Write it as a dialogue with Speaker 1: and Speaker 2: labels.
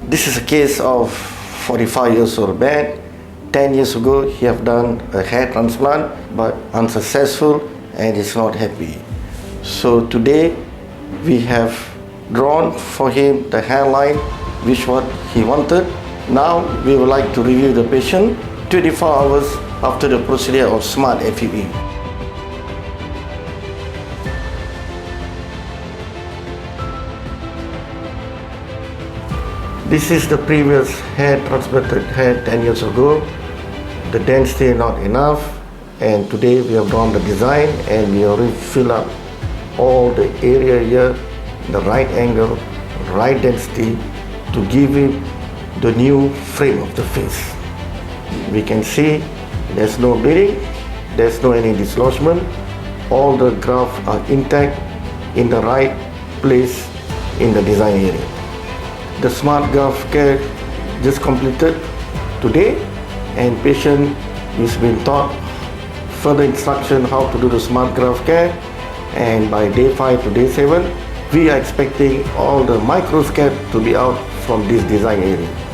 Speaker 1: This is a case of 45 years old man. 10 years ago, he have done a hair transplant, but unsuccessful and is not happy. So today, we have drawn for him the hairline, which what he wanted. Now, we would like to review the patient 24 hours after the procedure of smart FUE. This is the previous hair transplanted hair 10 years ago. The density not enough, and today we have drawn the design and we already fill up all the area here, the right angle, right density to give him the new frame of the face. We can see there's no bleeding, there's no any dislodgement, all the grafts are intact in the right place in the design area. The smart graft care just completed today, and patient is being taught further instruction how to do the smart graft care, and by day 5 to day 7 we are expecting all the microscap to be out from this design area.